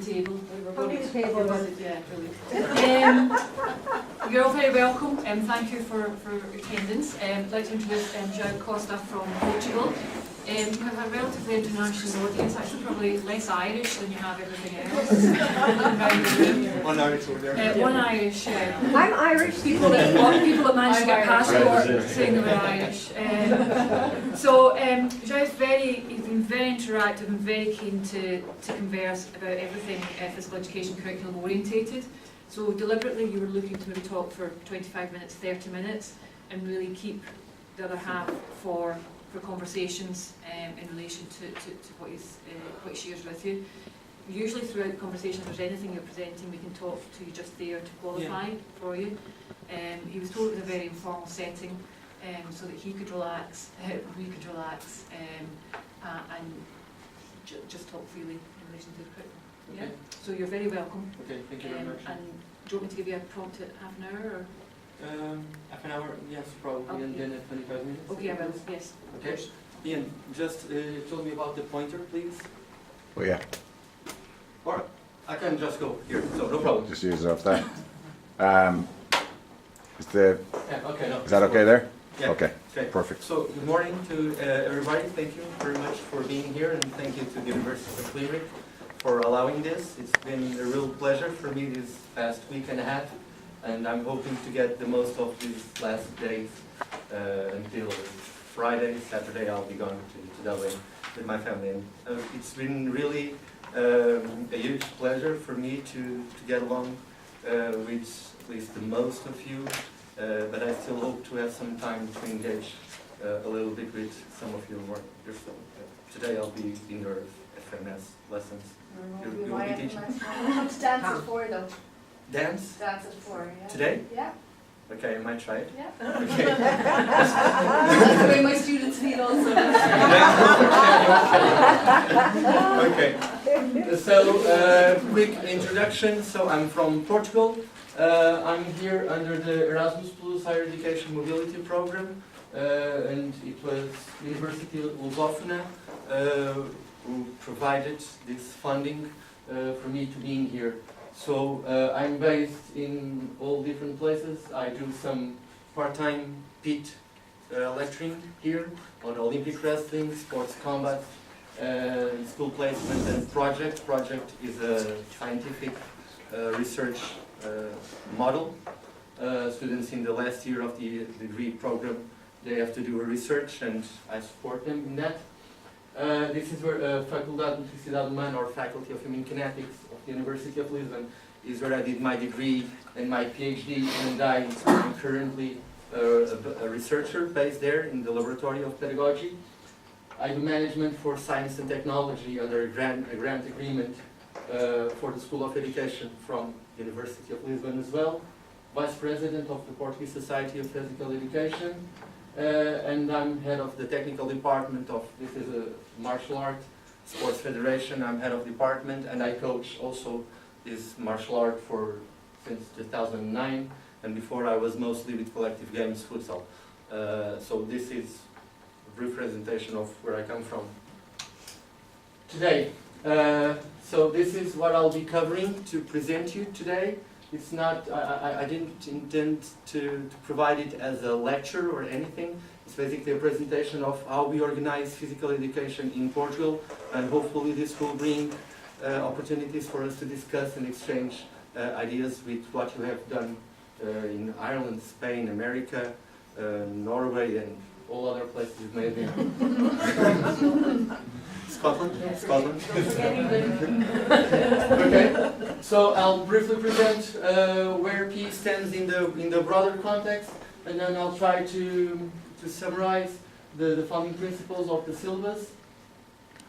Table. Yeah, you're all very welcome. Thank you for attendance. I'd like to introduce DrJoaoCosta from Portugal. You have a relatively international audience, actually probably less Irish than you have everything else. One Irish over there. One Irish. I'm Irish. People that manage to get passport saying they were Irish. Joe's he's been very interactive and very keen to converse about everything physical education curriculum orientated. So deliberately you were looking to maybe talk for 25 minutes, 30 minutes, and really keep the other half for conversations in relation to what he shares with you. Usually throughout the conversation, if there's anything you're presenting, we can talk to you just there to qualify for you. He was told it was a very informal setting, so that he could relax, we could relax, and just talk freely in relation to the curriculum. Okay. Yeah? So you're very welcome. Okay, thank you very much. And do you want me to give you a prompt at half an hour? Or? Half an hour, yes, probably, Okay. and then at 25 minutes. Okay, I will, yes. Okay. Ian, just tell me about the pointer, please. Oh yeah, Or I can just go here, so no problem. just use it off that. Is Yeah, okay, no. that okay there? Yeah. Okay, Okay. perfect. So, good morning to everybody. Thank you very much for being here, and thank you to the University of Limerick for allowing this. It's been a real pleasure for me this past week and a half, and I'm hoping to get the most of these last days until Friday, Saturday. I'll be going to Dublin with my family, and it's been really a huge pleasure for me to get along with at least the most of you, but I still hope to have some time to engage a little bit with some of you more. Today I'll be in your FMS lessons. You will be teaching? What's dance at 4 though? Dance? Dance at 4, yeah. Today? Yeah. Okay, I might try it. Yeah. Okay. That's the way my students feel also. Okay. So, quick introduction. So, I'm from Portugal. I'm here under the Erasmus Plus Higher Education Mobility Program, and it was University of Lusófona who provided this funding for me to be here. So I'm based in all different places. I do some part-time PET lecturing here on Olympic wrestling, sports combat, school placement and project. Project is a scientific research model. Students in the last year of the degree program, they have to do a research, and I support them in that. This is where Faculdade de Motricidade Humana, or Faculty of Human Kinetics of the University of Lisbon, is where I did my degree and my PhD, and I am currently a researcher based there in the Laboratory of Pedagogy. I do management for science and technology under a grant agreement for the School of Education from the University of Lisbon as well. Vice President of the Portuguese Society of Physical Education. And I'm head of the technical department of, this is a martial art sports federation. I'm head of department, and I coach also this martial art since 2009, and before I was mostly with collective games futsal. So this is a brief presentation of where I come from today. So this is what I'll be covering to present you today. It's not, I didn't intend to provide it as a lecture or anything. It's basically a presentation of how we organize physical education in Portugal, and hopefully this will bring opportunities for us to discuss and exchange ideas with what you have done in Ireland, Spain, America, Norway, and all other places you may have been. Scotland? Yes. Scotland. Okay, so I'll briefly present where PE stands in the broader context, and then I'll try to summarize the founding principles of the syllabus,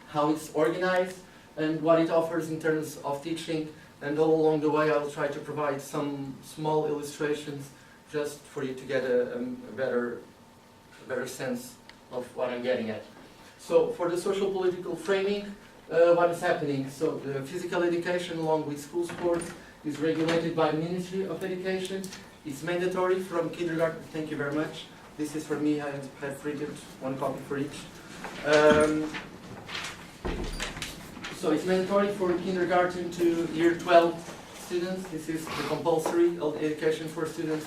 how it's organized, and what it offers in terms of teaching, and all along the way I'll try to provide some small illustrations just for you to get a better sense of what I'm getting at. So for the social political framing, what is happening? So the physical education along with school sports is regulated by the Ministry of Education. It's mandatory from kindergarten. Thank you very much. This is for me. I have printed one copy for each. So So it's mandatory for kindergarten to year 12 students. This is the compulsory education for students.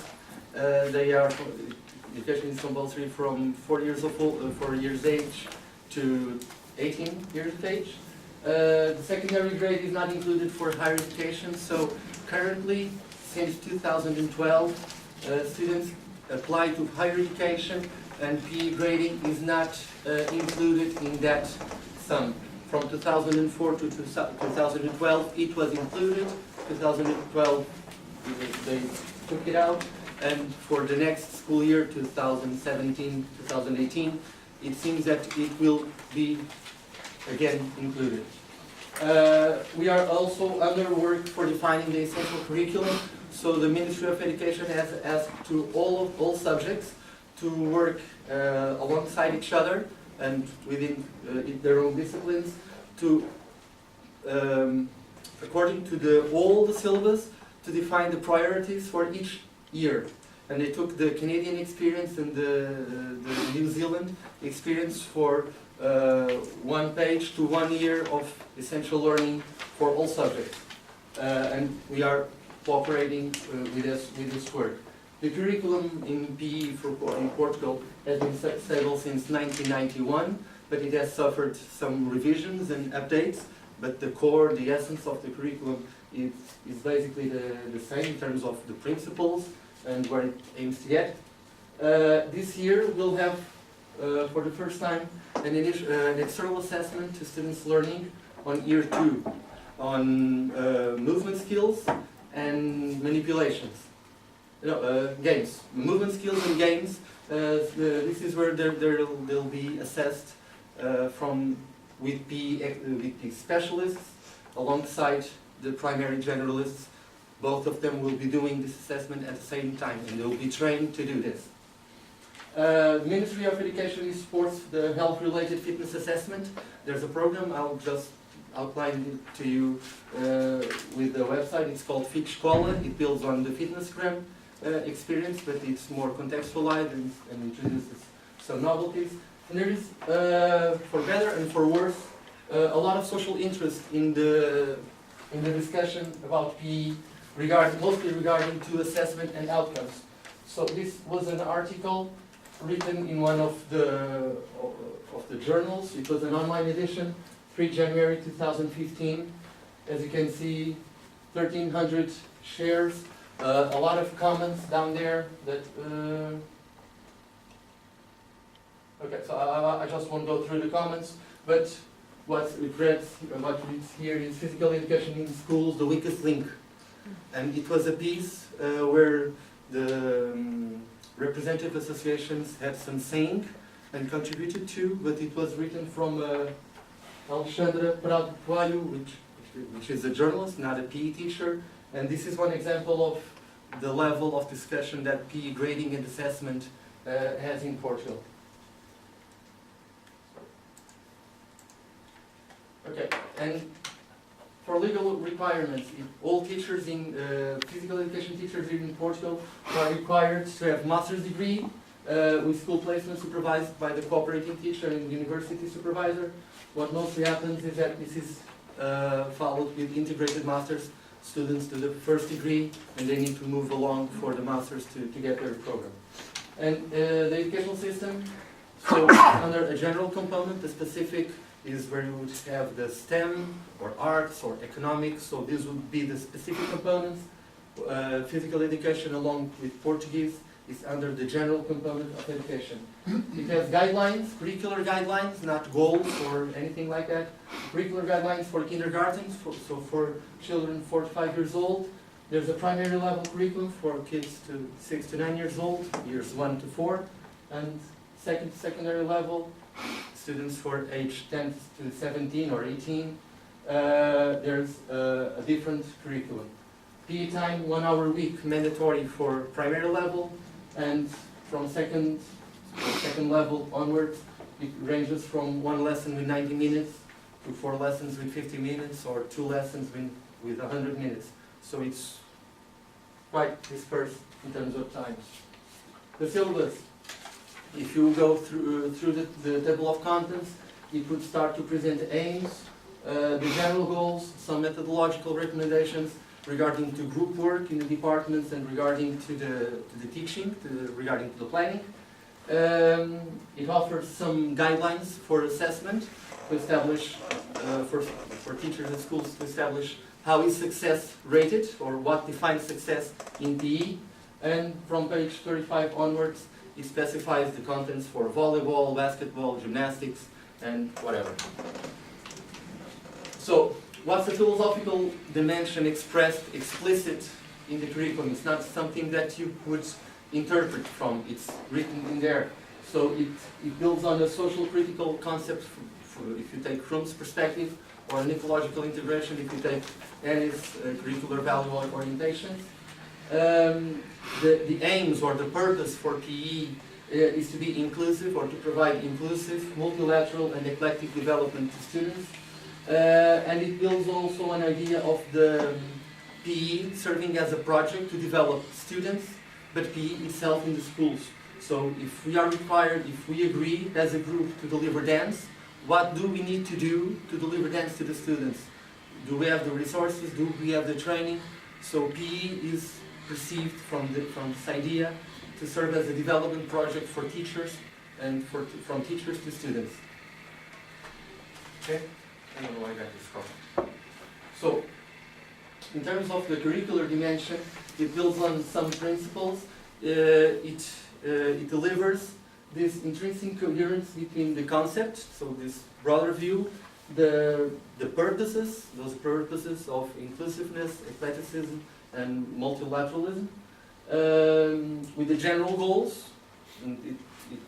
Education is compulsory from 4 years age to 18 years of age. The secondary grade is not included for higher education. So currently, since 2012, students apply to higher education, and PE grading is not included in that sum. From 2004 to 2012, it was included. 2012, they took it out. And for the next school year, 2017-2018, it seems that it will be again included. We are also under work for defining the essential curriculum. So the Ministry of Education has asked to all subjects to work alongside each other and within their own disciplines to, according to all the syllabus, to define the priorities for each year. And they took the Canadian experience and the New Zealand experience for 1 page to 1 year of essential learning for all subjects. And we are cooperating with this work. The curriculum in PE in Portugal has been stable since 1991, but it has suffered some revisions and updates. But the core, the essence of the curriculum is basically the same in terms of the principles and where it aims to get. This year we'll have, for the first time, an external assessment to students' learning on year 2 on movement skills and manipulations. Games, movement skills and games. This is where they'll be assessed with PE specialists alongside the primary generalists. Both of them will be doing this assessment at the same time, and they'll be trained to do this. The Ministry of Education supports the health-related fitness assessment. There's a program, I'll just outline it to you with the website. It's called Fit Escola. It builds on the Fitnessgram experience, but it's more contextualized and introduces some novelties. And there is, for better and for worse, a lot of social interest in the discussion about PE, mostly regarding to assessment and outcomes. So this was an article written in one of the journals. It was an online edition, 3 January 2015. As you can see, 1,300 shares, a lot of comments down there that. Okay, so I just won't go through the comments, but what reads here is physical education in schools, the weakest link. And it was a piece where the representative associations had some saying and contributed to, but it was written from Alexandra Prado Coelho, which is a journalist, not a PE teacher. And this is one example of the level of discussion that PE grading and assessment has in Portugal. Okay, and for legal requirements, all teachers in physical education teachers in Portugal are required to have master's degree with school placement supervised by the cooperating teacher and university supervisor. What mostly happens is that this is followed with integrated master's students to the first degree, and they need to move along for the master's to get their program. And the educational system, so under a general component, the specific is where you would have the STEM or arts or economics, so these would be the specific components. Physical education along with Portuguese is under the general component of education. It has guidelines, curricular guidelines, not goals or anything like that. Curricular guidelines for kindergarten, so for children 4 to 5 years old. There's a primary level curriculum for kids to 6 to 9 years old, years 1 to 4, and secondary level, students for age 10 to 17 or 18. There's a different curriculum. PE time, 1 hour a week, mandatory for primary level, and from second level onwards, it ranges from 1 lesson with 90 minutes to 4 lessons with 50 minutes, or 2 lessons with 100 minutes. So it's quite dispersed in terms of time. The syllabus, if you go through the table of contents, it would start to present aims, the general goals, some methodological recommendations regarding to group work in the departments and regarding to the teaching, regarding to the planning. It offers some guidelines for assessment to establish, for teachers and schools to establish how is success rated or what defines success in PE. And from page 35 onwards, it specifies the contents for volleyball, basketball, gymnastics, and whatever. So, what's the philosophical dimension expressed explicit in the curriculum? It's not something that you would interpret from, it's written in there. So it builds on a social critical concept if you take Krum's perspective, or an ecological integration if you take Annie's curricular value orientation. The aims or the purpose for PE is to be inclusive or to provide inclusive, multilateral and eclectic development to students. And it builds also an idea of the PE serving as a project to develop students, but PE itself in the schools. So if we are required, if we agree as a group to deliver dance, what do we need to do to deliver dance to the students? Do we have the resources? Do we have the training? So PE is perceived from this idea to serve as a development project for teachers and from teachers to students. Okay? I don't know why I got this wrong. So, in terms of the curricular dimension, it builds on some principles. It delivers this intrinsic coherence between the concept, so this broader view, the purposes, those purposes of inclusiveness, eclecticism, and multilateralism, with the general goals. And it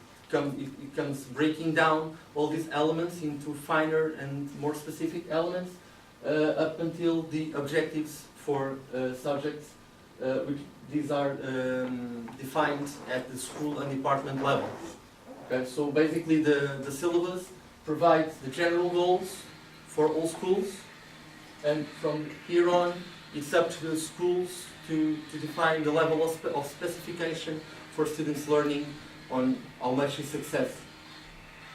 comes breaking down all these elements into finer and more specific elements up until the objectives for subjects, which these are defined at the school and department level. Okay, so basically the syllabus provides the general goals for all schools, and from here on it's up to the schools to define the level of specification for students' learning on how much is success.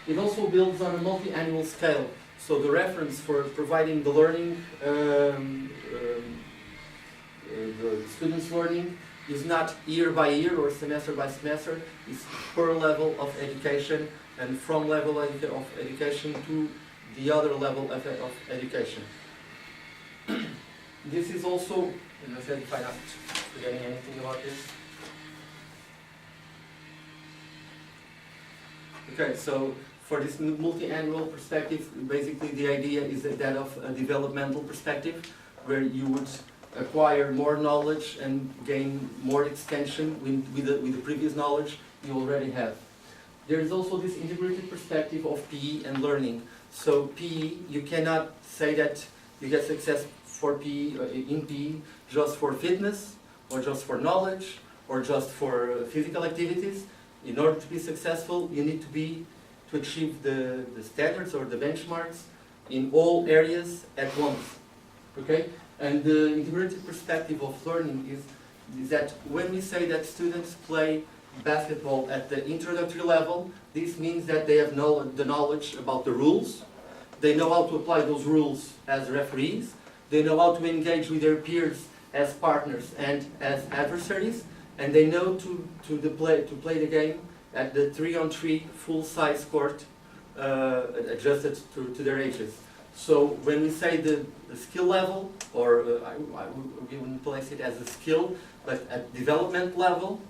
It also builds on a multi-annual scale, so the reference for providing the learning, the students' learning is not year by year or semester by semester, it's per level of education and from level of education to the other level of education. This is also, and I said if I'm not forgetting anything about this. Okay, so for this multi-annual perspective, basically the idea is that of a developmental perspective, where you would acquire more knowledge and gain more extension with the previous knowledge you already have. There is also this integrated perspective of PE and learning. So PE, you cannot say that you get success for PE, in PE just for fitness, or just for knowledge, or just for physical activities. In order to be successful, you need to achieve the standards or the benchmarks in all areas at once. Okay? And the integrated perspective of learning is that when we say that students play basketball at the introductory level, this means that they have the knowledge about the rules, they know how to apply those rules as referees, they know how to engage with their peers as partners and as adversaries, and they know to play the game at the 3-on-3 full-size court adjusted to their ages. So when we say the skill level, or we wouldn't place it as a skill, but at development level,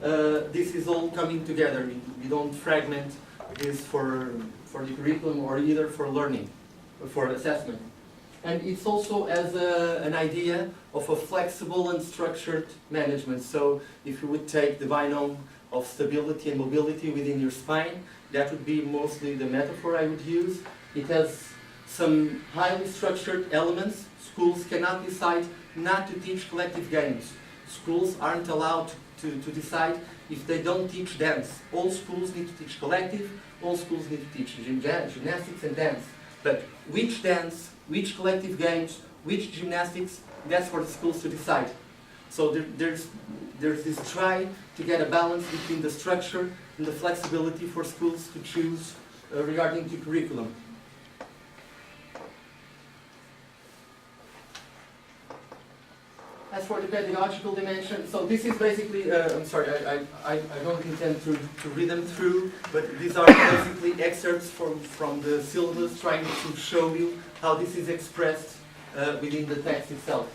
this is all coming together. We don't fragment this for the curriculum or either for learning, for assessment. And it's also as an idea of a flexible and structured management. So if you would take the binomial of stability and mobility within your spine, that would be mostly the metaphor I would use. It has some highly structured elements. Schools cannot decide not to teach collective games. Schools aren't allowed to decide if they don't teach dance. All schools need to teach collective, all schools need to teach gymnastics and dance. But which dance, which collective games, which gymnastics, that's for the schools to decide. So there's this try to get a balance between the structure and the flexibility for schools to choose regarding the curriculum. as for the pedagogical dimension, so this is basically, I'm sorry, I don't intend to read them through, but these are basically excerpts from the syllabus trying to show you how this is expressed within the text itself.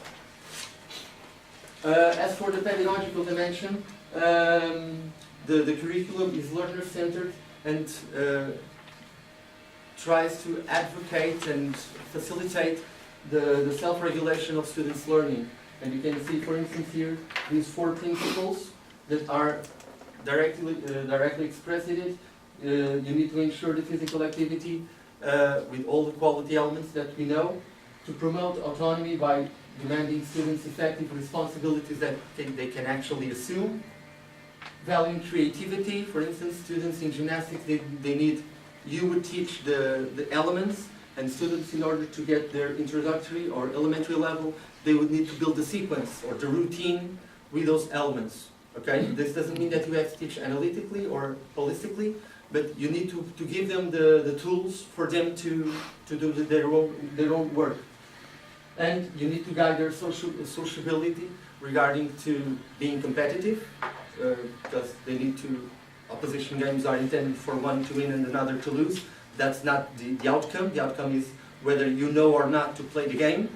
As for the pedagogical dimension, the curriculum is learner-centered and tries to advocate and facilitate the self-regulation of students' learning. And you can see, for instance, here, these 4 principles that are directly expressed in it. You need to ensure the physical activity with all the quality elements that we know, to promote autonomy by demanding students effective responsibilities that they can actually assume, valuing creativity. For instance, students in gymnastics, they need, you would teach the elements, and students, in order to get their introductory or elementary level, they would need to build the sequence or the routine with those elements. Okay? This doesn't mean that you have to teach analytically or holistically, but you need to give them the tools for them to do their own work. And you need to guide their sociability regarding to being competitive, because they need to, opposition games are intended for one to win and another to lose. That's not the outcome. The outcome is whether you know or not to play the game,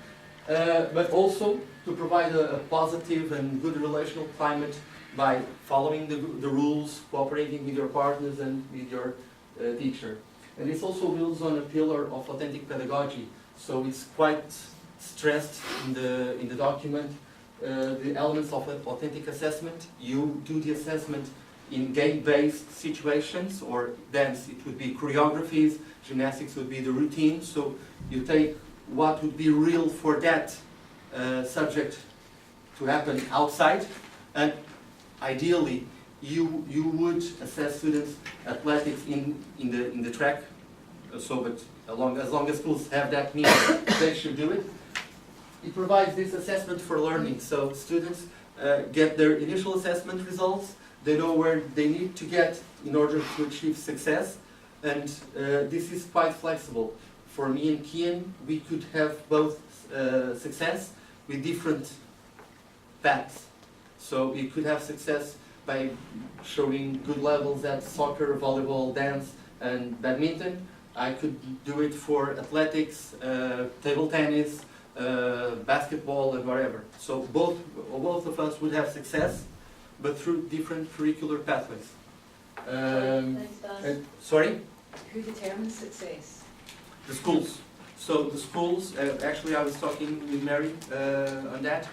but also to provide a positive and good relational climate by following the rules, cooperating with your partners and with your teacher. And this also builds on a pillar of authentic pedagogy. So it's quite stressed in the document, the elements of authentic assessment. You do the assessment in game-based situations, or dance it would be choreographies, gymnastics would be the routine. So you take what would be real for that subject to happen outside, and ideally you would assess students' athletics in the track. So, but as long as schools have that means, they should do it. It provides this assessment for learning. So students get their initial assessment results. They know where they need to get in order to achieve success, and this is quite flexible. For me and Kian, we could have both success with different paths. So we could have success by showing good levels at soccer, volleyball, dance, and badminton. I could do it for athletics, table tennis, basketball, and whatever. So both of us would have success, but through different curricular pathways. Sorry? Who determines success? The schools. So the schools, actually I was talking with Mary on that.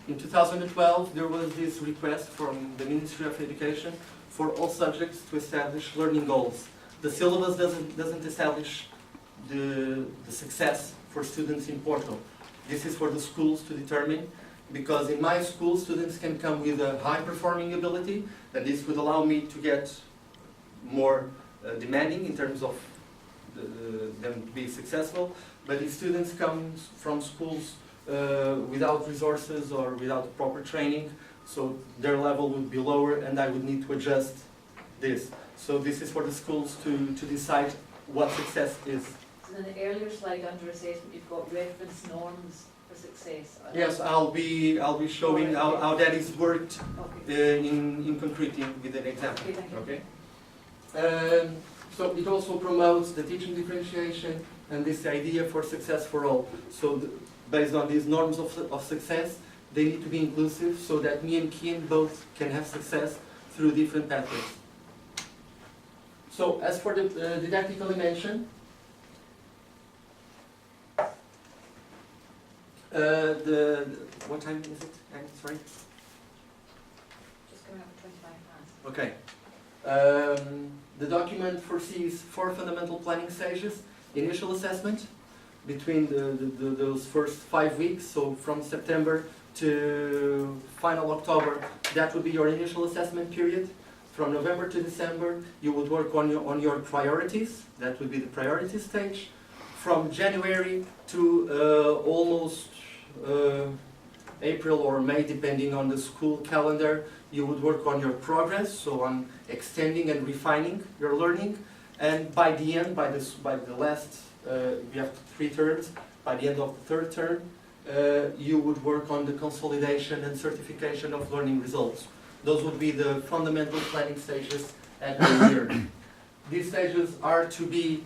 In 2012 there was this request from the Ministry of Education for all subjects to establish learning goals. The syllabus doesn't establish the success for students in Portugal. This is for the schools to determine, because in my school students can come with a high performing ability, and this would allow me to get more demanding in terms of them to be successful. But if students come from schools without resources or without proper training, so their level would be lower, and I would need to adjust this. So this is for the schools to decide what success is. So in the earlier slide under assessment, you've got reference norms for success. Yes, I'll be showing how that is worked Okay. in concrete with an example. Okay, thank you. Okay. So it also promotes the teaching differentiation and this idea for success for all. So based on these norms of success, they need to be inclusive so that me and Kian both can have success through different pathways. So as for the didactical dimension, what time is it? Sorry. Just coming up at 25 past. Okay. The document foresees 4 fundamental planning stages. Initial assessment between those first 5 weeks, so from September to final October, that would be your initial assessment period. From November to December, you would work on your priorities. That would be the priority stage. From January to almost April or May, depending on the school calendar, you would work on your progress, so on extending and refining your learning. And by the end, by the last, we have 3 terms. By the end of the 3rd term, you would work on the consolidation and certification of learning results. Those would be the fundamental planning stages at the year. These stages are to be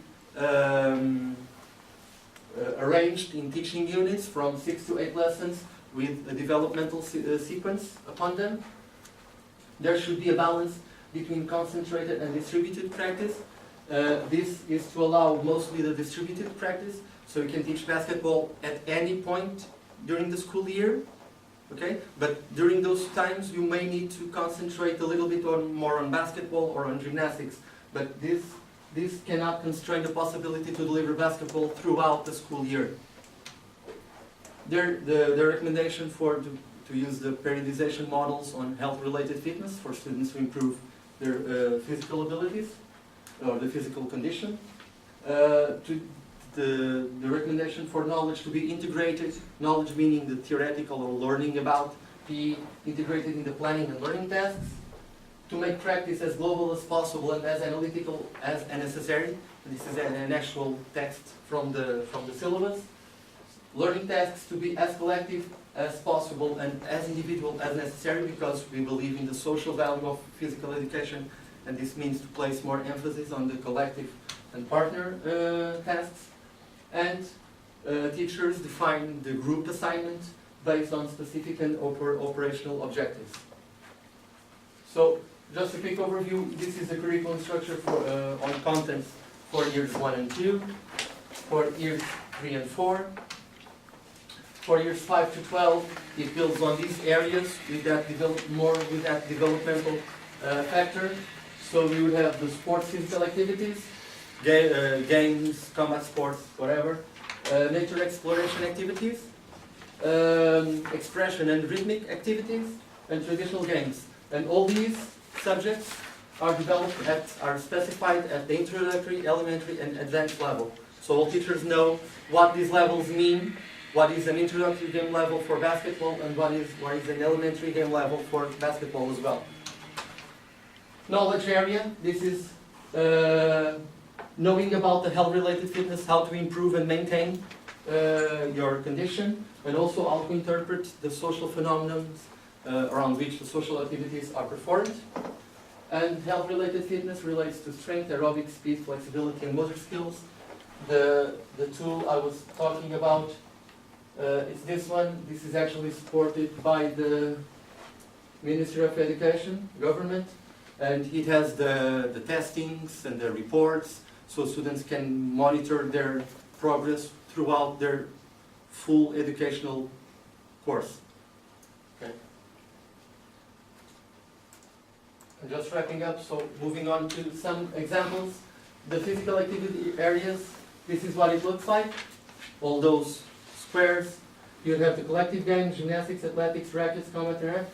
arranged in teaching units from 6 to 8 lessons with a developmental sequence upon them. There should be a balance between concentrated and distributed practice. This is to allow mostly the distributed practice, so you can teach basketball at any point during the school year, okay? But during those times you may need to concentrate a little bit more on basketball or on gymnastics, but this cannot constrain the possibility to deliver basketball throughout the school year. The recommendation to use the periodization models on health-related fitness for students to improve their physical abilities or the physical condition. The recommendation for knowledge to be integrated, knowledge meaning the theoretical or learning about, be integrated in the planning and learning tasks, to make practice as global as possible and as analytical as necessary. This is an actual text from the syllabus. Learning tasks to be as collective as possible and as individual as necessary, because we believe in the social value of physical education, and this means to place more emphasis on the collective and partner tasks. And teachers define the group assignment based on specific and operational objectives. So, just a quick overview, this is the curriculum structure on contents for years 1 and 2, for years 3 and 4. For years 5 to 12, it builds on these areas with that developmental factor. So we would have the sports physical activities, games, combat sports, whatever, nature exploration activities, expression and rhythmic activities, and traditional games. And all these subjects are are specified at the introductory, elementary, and advanced level. So all teachers know what these levels mean, what is an introductory game level for basketball, and what is an elementary game level for basketball as well. Knowledge area, this is knowing about the health-related fitness, how to improve and maintain your condition, and also how to interpret the social phenomena around which the social activities are performed. And health-related fitness relates to strength, aerobic, speed, flexibility, and motor skills. The tool I was talking about, it's this one. This is actually supported by the Ministry of Education, government, and it has the testings and the reports, so students can monitor their progress throughout their full educational course. Okay. And just wrapping up, so moving on to some examples. The physical activity areas, this is what it looks like. All those squares. You have the collective games, gymnastics, athletics, rackets, combat,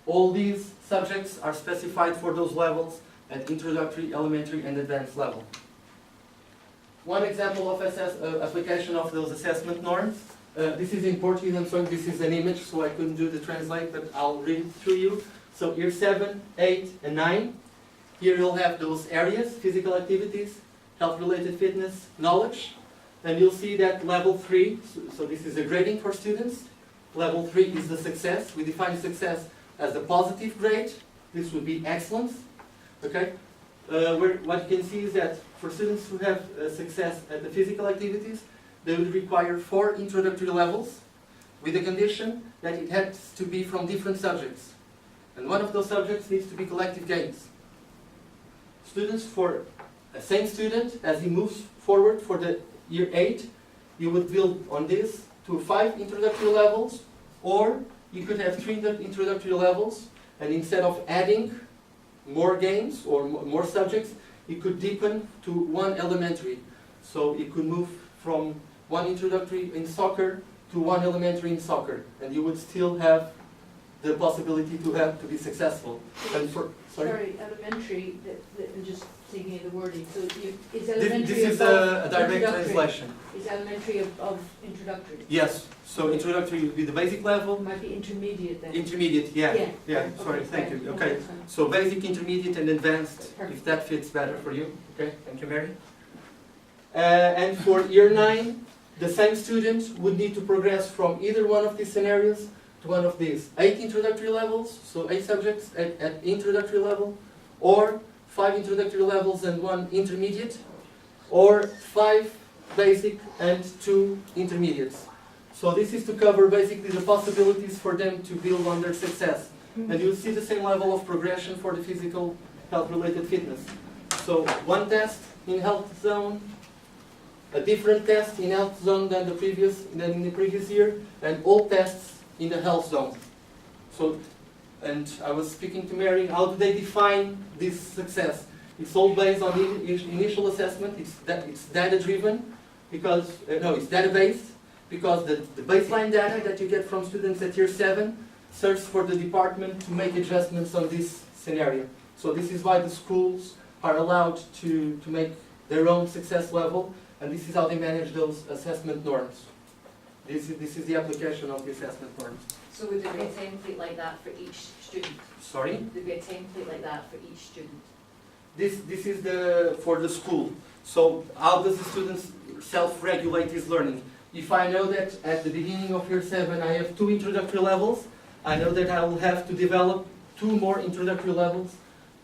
all these subjects are specified for those levels at introductory, elementary, and advanced level. One example of application of those assessment norms. This is in Portuguese, I'm sorry, this is an image, so I couldn't do the translate, but I'll read it through you. So year 7, 8, and 9. Here you'll have those areas, physical activities, health-related fitness, knowledge. And you'll see that level 3, so this is a grading for students. Level 3 is the success. We define success as a positive grade. This would be excellence. Okay? What you can see is that for students who have success at the physical activities, they would require 4 introductory levels with the condition that it has to be from different subjects. And one of those subjects needs to be collective games. Students, for a same student, as he moves forward for the year 8, you would build on this to 5 introductory levels, or you could have 3 introductory levels, and instead of adding more games or more subjects, you could deepen to 1 elementary. So you could move from 1 introductory in soccer to 1 elementary in soccer, and you would still have the possibility to be successful. And sorry, elementary, I'm just thinking of the wording, so is elementary this is a direct translation. Is elementary of introductory? Yes, so introductory would be the basic level. Might be intermediate then. Intermediate, yeah. Yeah. Sorry, Okay, thank you. fine. Okay, No, that's fine. so basic, intermediate, and advanced, Perfect. if that fits better for you. Okay, thank you, Mary. And for year 9, the same student would need to progress from either one of these scenarios to one of these 8 introductory levels, so 8 subjects at introductory level, or 5 introductory levels and 1 intermediate, or 5 basic and 2 intermediates. So this is to cover basically the possibilities for them to build on their success. And you'll see the same level of progression for the physical health-related fitness. So one test in health zone, a different test in health zone than in the previous year, and all tests in the health zone. So, and I was speaking to Mary, how do they define this success? It's all based on the initial assessment. It's data-driven because it's data-based because the baseline data that you get from students at year 7 serves for the department to make adjustments on this scenario. So this is why the schools are allowed to make their own success level, and this is how they manage those assessment norms. This is the application of the assessment norms. So would there be a template like that for each student? Sorry? Would there be a template like that for each student? This is for the school. So how does the student self-regulate his learning? If I know that at the beginning of year 7 I have 2 introductory levels, I know that I will have to develop 2 more introductory levels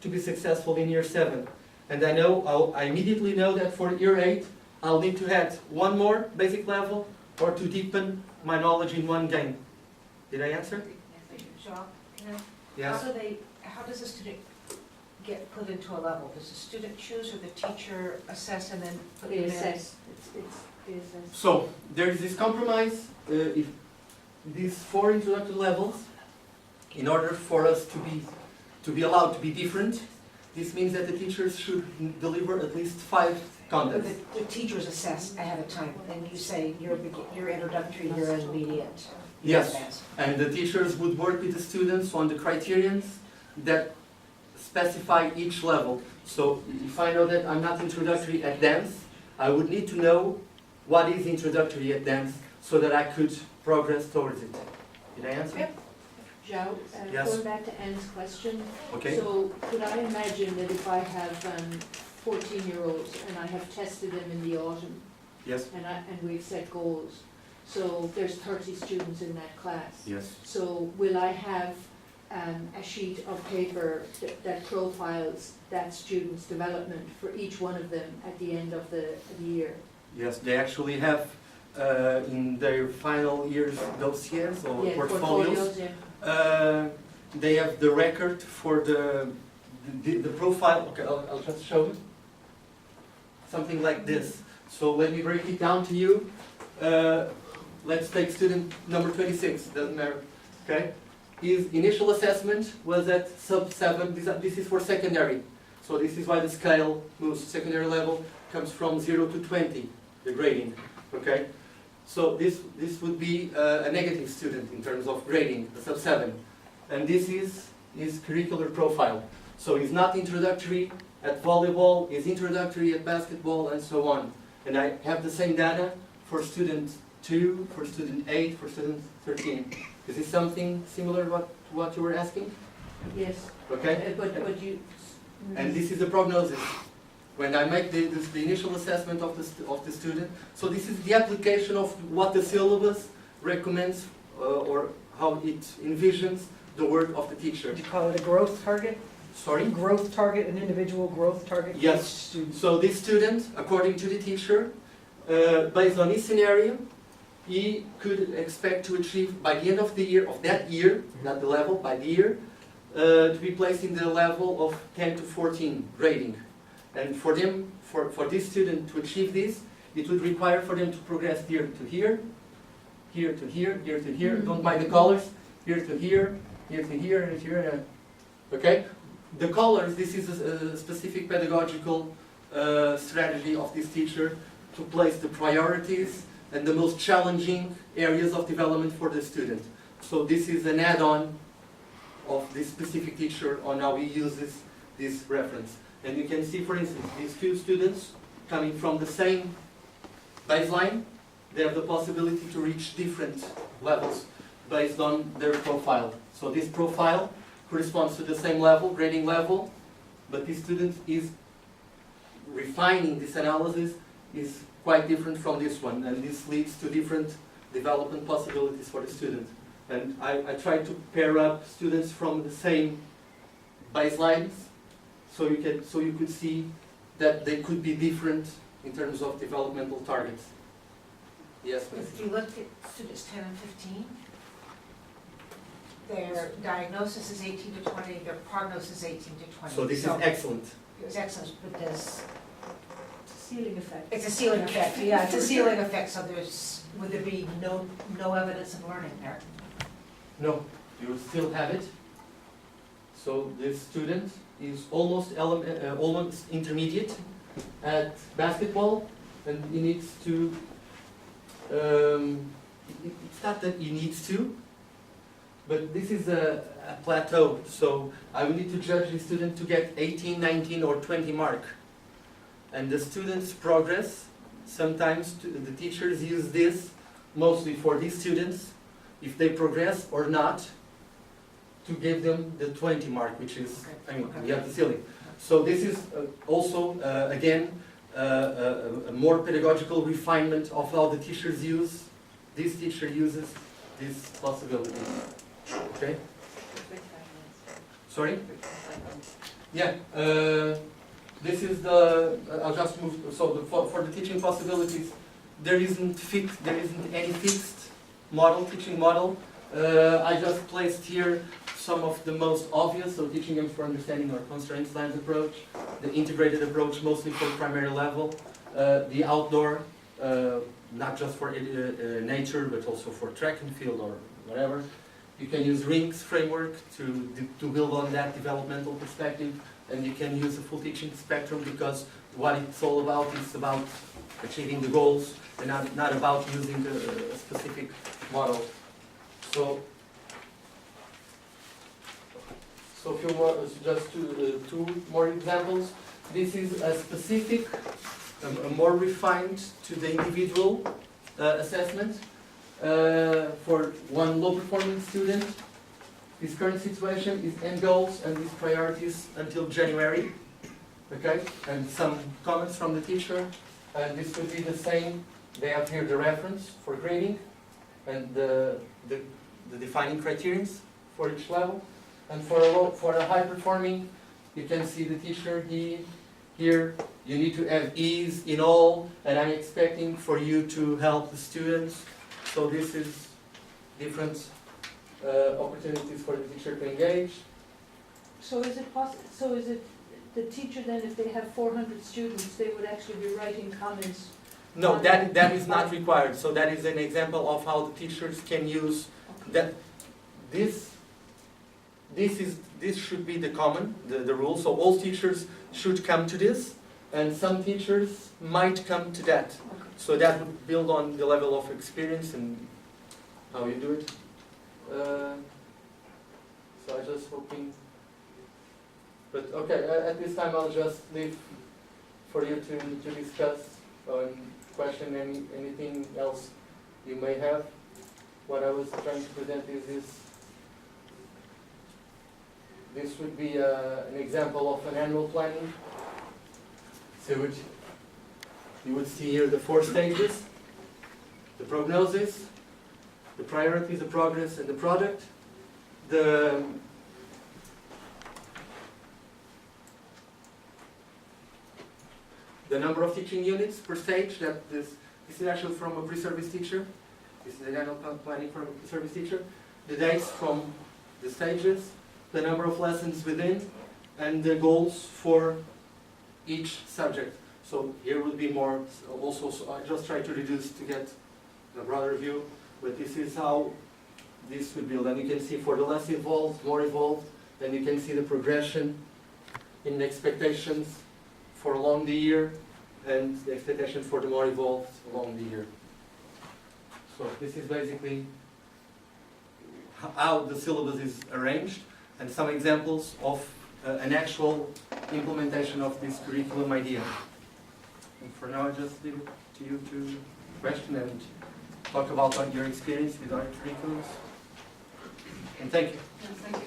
to be successful in year 7. And I immediately know that for year 8 I'll need to add 1 more basic level or to deepen my knowledge in one game. Did I answer? Joao, can I? Yes. How does a student get put into a level? Does the student choose or the teacher assess and then put They them in? assess, they assess. So there is this compromise. If these 4 introductory levels, in order for us to be allowed to be different, this means that the teachers should deliver at least 5 contents. The teachers assess ahead of time, and you say you're introductory, you're intermediate. you're Yes, advanced. and the teachers would work with the students on the criterions that specify each level. So if I know that I'm not introductory at dance, I would need to know what is introductory at dance so that I could progress towards it. Did I answer? Yep. Joe, Yes. going back to Anne's question, Okay. so could I imagine that if I have 14-year-olds and I have tested them in the autumn Yes. and we've set goals, so there's 30 students in that class. Yes. So will I have a sheet of paper that profiles that student's development for each one of them at the end of the year? Yes, they actually have in their final year's dossiers or Yeah, portfolios. yeah. They have the record for the profile. Okay, I'll just show you. Something like this. So let me break it down to you. Let's take student number 26, doesn't matter. Okay? His initial assessment was at sub 7. This is for secondary. So this is why the scale moves. Secondary level comes from 0 to 20, the grading. Okay? So this would be a negative student in terms of grading, a sub 7. And this is his curricular profile. So he's not introductory at volleyball, he's introductory at basketball, and so on. And I have the same data for student 2, for student 8, for student 13. Is this something similar to what you were asking? Yes. Okay? But you. And this is the prognosis. When I make the initial assessment of the student, so this is the application of what the syllabus recommends or how it envisions the work of the teacher. Would you call it a growth target? Sorry? Growth target, an individual growth target? for Yes. each student? So this student, according to the teacher, based on his scenario, he could expect to achieve by the end of the year, of that year, not the level, by the year, to be placed in the level of 10 to 14 grading. And for them, for this student to achieve this, it would require for them to progress here to here, here to here, here to here, don't mind the colors, here to here, here to here, and here, okay? The colors, this is a specific pedagogical strategy of this teacher to place the priorities and the most challenging areas of development for the student. So this is an add-on of this specific teacher on how he uses this reference. And you can see, for instance, these 2 students coming from the same baseline, they have the possibility to reach different levels based on their profile. So this profile corresponds to the same level, grading level, but this student is refining this analysis, is quite different from this one, and this leads to different development possibilities for the student. And I tried to pair up students from the same baselines, so you could see that they could be different in terms of developmental targets. Yes, please. If you look at students 10 and 15, their diagnosis is 18 to 20, their prognosis is 18 to 20. So this is excellent. It was excellent, but there's, Ceiling effect. it's a ceiling effect, yeah, it's a ceiling effect, so would there be no evidence of learning there? No, you still have it. So this student is almost intermediate at basketball, and he needs to, it's not that he needs to, but this is a plateau, so I will need to judge the student to get 18, 19 or 20 mark. And the student's progress, sometimes the teachers use this mostly for these students, if they progress or not, to give them the 20 mark, which is, I mean, we have the ceiling. So this is also, again, a more pedagogical refinement of how the teachers use, this teacher uses this possibility. Okay? 25 minutes. Sorry? 25 minutes. Yeah. This is the, I'll just move, so for the teaching possibilities, there isn't any fixed model, teaching model. I just placed here some of the most obvious, so teaching them for understanding or constraints lens approach, the integrated approach mostly for primary level, the outdoor, not just for nature but also for track and field or whatever. You can use RING's framework to build on that developmental perspective, and you can use a full teaching spectrum because what it's all about is about achieving the goals and not about using a specific model. So if you want just two more examples, this is a specific, a more refined to the individual assessment for one low-performing student. His current situation is end goals and his priorities until January. Okay, and some comments from the teacher, and this would be the same. They have here the reference for grading and the defining criterions for each level. And for a high performing, you can see the teacher here. You need to have ease in all, and I'm expecting for you to help the students. So this is different opportunities for the teacher to engage. So is it possible, so is it the teacher then, if they have 400 students, they would actually be writing comments? No, that is not required. So that is an example of how the teachers can use that. This should be the common, the rule. So all teachers should come to this, and some teachers might come to that. So that would build on the level of experience and how you do it. So I just hoping. But okay, at this time I'll just leave for you to discuss and question anything else you may have. What I was trying to present is this would be an example of an annual planning. So you would see here the 4 stages: the prognosis, the priorities, the progress, and the product. The number of teaching units per stage. This is actually from a pre-service teacher. This is an annual planning from a pre-service teacher. The dates from the stages, the number of lessons within, and the goals for each subject. So here would be more also, so I just try to reduce to get a broader view, but this is how this would build. And you can see for the less evolved, more evolved, then you can see the progression in the expectations for along the year and the expectation for the more evolved along the year. So this is basically how the syllabus is arranged, and some examples of an actual implementation of this curriculum idea. And for now, I just leave it to you to question and talk about your experience with our curriculums. And thank you. Yes, thank you.